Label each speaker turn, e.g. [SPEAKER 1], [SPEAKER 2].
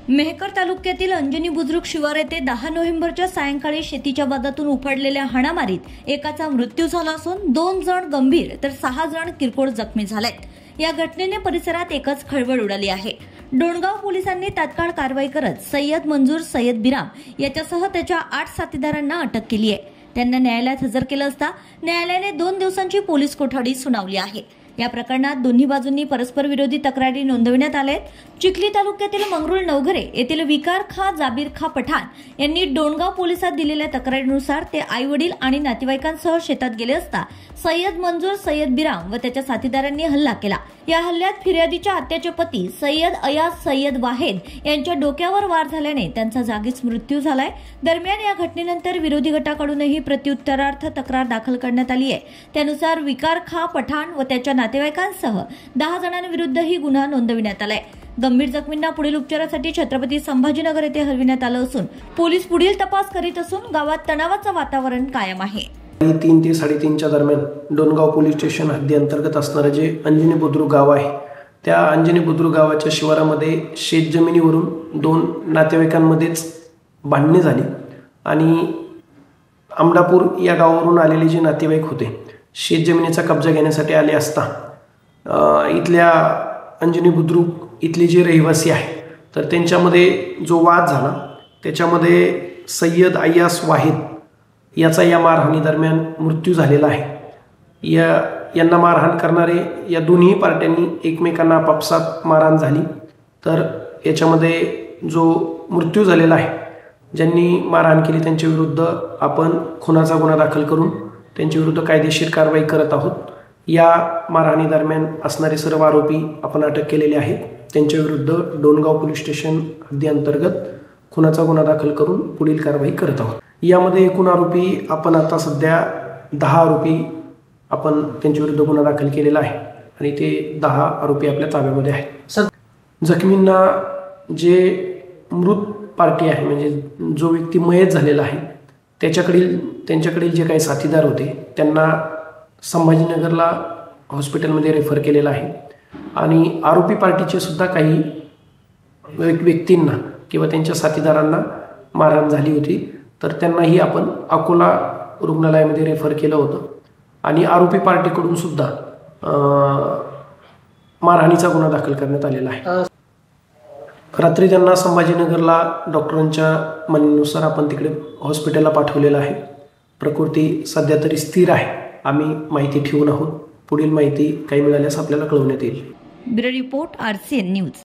[SPEAKER 1] मेहकर तालुक्यातील अंजनी बुद्रुक शिवार येथे 10 नोव्हेंबरच्या सायंकाळी शेतीच्या बादातून उपडलेल्या हाणामारीत एकाचा मृत्यू झाला असून 2 जण गंभीर तर 6 जण किरकोळ जखमी झालेत। या घटनेने परिसरात एकच खळबळ उडाली आहे। डोणगाव पोलिसांनी तात्काळ कारवाई करत सय्यद मंजूर सय्यद बिराम याच्यासह त्याच्या 8 साथीदारांना अटक केली आहे। त्यांना न्यायालयात हजर केलं असता न्यायालयाने 2 दिवसांची पोलीस कोठडी सुनावली आहे। या प्रकरणात दोन्ही बाजूंनी परस्पर विरोधी तक्रारी नोंदविण्यात आल्या। चिखली तालुक्यातील मंगरुळ नवघरे येथील विकार खा जाबीर खा पठाण यांनी डोणगाव पोलिसात दिलेल्या तक्रारीनुसार ते आईवडील आणि नातेवाईकांसह शेतात गेले असता सय्यद मंजूर सय्यद बिराम व त्याच्या साथीदारांनी हल्ला केला। या हल्ल्यात फिर्यादीच्या आत्याचे पती सय्यद अयाज सय्यद वाहेद यांच्या डोक्यावर वार झाल्याने त्यांचा जागीच मृत्यू झालाय। दरम्यान या घटनेनंतर विरोधी गटाकडूनही प्रत्युत्तरार्थ तक्रार दाखल करण्यात आली आहे। त्यानुसार विकार खा पठाण व त्याच्या नातेवाईकांसह 10 जणांविरुद्धही गुन्हा नोंदविण्यात आलाय। गंभीर जखमींना पुढील उपचारासाठी छत्रपती संभाजीनगर येथे हलविण्यात आलं असून पोलीस पुढील तपास करीत असून गावात तणावाचं वातावरण कायम आहे।
[SPEAKER 2] 3 ते 3:30च्या दरम्यान डोणगाव पोलीस स्टेशन हद्दी अंतर्गत असणारे जे अंजनी बुद्रुक गाव आहे त्या अंजनी बुद्रुक गावाच्या शिवारामध्ये शेतजमिनीवरून 2 नातेवाईकांमध्येच भांडणे झाली आणि आमडापूर या गावावरून आलेले जे नातेवाईक होते शेतजमिनीचा कब्जा घेण्यासाठी आले असता इथल्या अंजनी बुद्रुक इथले जे रहिवासी आहे तर त्यांच्यामध्ये जो वाद झाला त्याच्यामध्ये सय्यद अयास वाहिद याचा या मारहाणी दरम्यान मृत्यू झालेला आहे। यांना मारहाण करणारे या दोन्ही पार्ट्यांनी एकमेकांना आपापसात मारहाण झाली। तर याच्यामध्ये जो मृत्यू झालेला आहे ज्यांनी मारहाण केली त्यांच्या विरुद्ध आपण खुनाचा गुन्हा दाखल करून त्यांच्या विरुद्ध कायदेशीर कारवाई करत आहोत। या मारहाणी दरम्यान असणारे सर्व आरोपी आपण अटक केलेले आहेत। त्यांच्या विरुद्ध डोणगाव पोलीस स्टेशन हद्दी अंतर्गत खुनाचा गुन्हा दाखल करून पुढील कारवाई करत आहोत। यामध्ये एकूण आरोपी आपण आता सध्या 10 आरोपी आपण त्यांच्या विरुद्ध गुन्हा दाखल केलेला आहे आणि ते 10 आरोपी आपल्या ताब्यामध्ये आहेत। जखमींना जे मृत पार्टी आहे म्हणजे जो व्यक्ती मयत झालेला आहे त्यांच्याकडील जे काही साथीदार होते त्यांना संभाजीनगरला हॉस्पिटलमध्ये रेफर केलेलं आहे आणि आरोपी पार्टीचे सुद्धा काही व्यक्तींना किंवा त्यांच्या साथीदारांना मारहाण झाली होती तर त्यांनाही आपण अकोला रुग्णालयामध्ये रेफर केलं होतं आणि आरोपी पार्टीकडून सुद्धा मारहाणीचा गुन्हा दाखल करण्यात आलेला आहे। रात्री त्यांना संभाजीनगरला डॉक्टरांच्या म्हणण्यानुसार आपण तिकडे हॉस्पिटलला पाठवलेलं आहे। प्रकृती सध्या तरी स्थिर आहे। आम्ही माहिती ठेवून आहोत। पुढील माहिती काही मिळाल्यास आपल्याला कळवण्यात येईल।
[SPEAKER 1] Bureau report RCN news.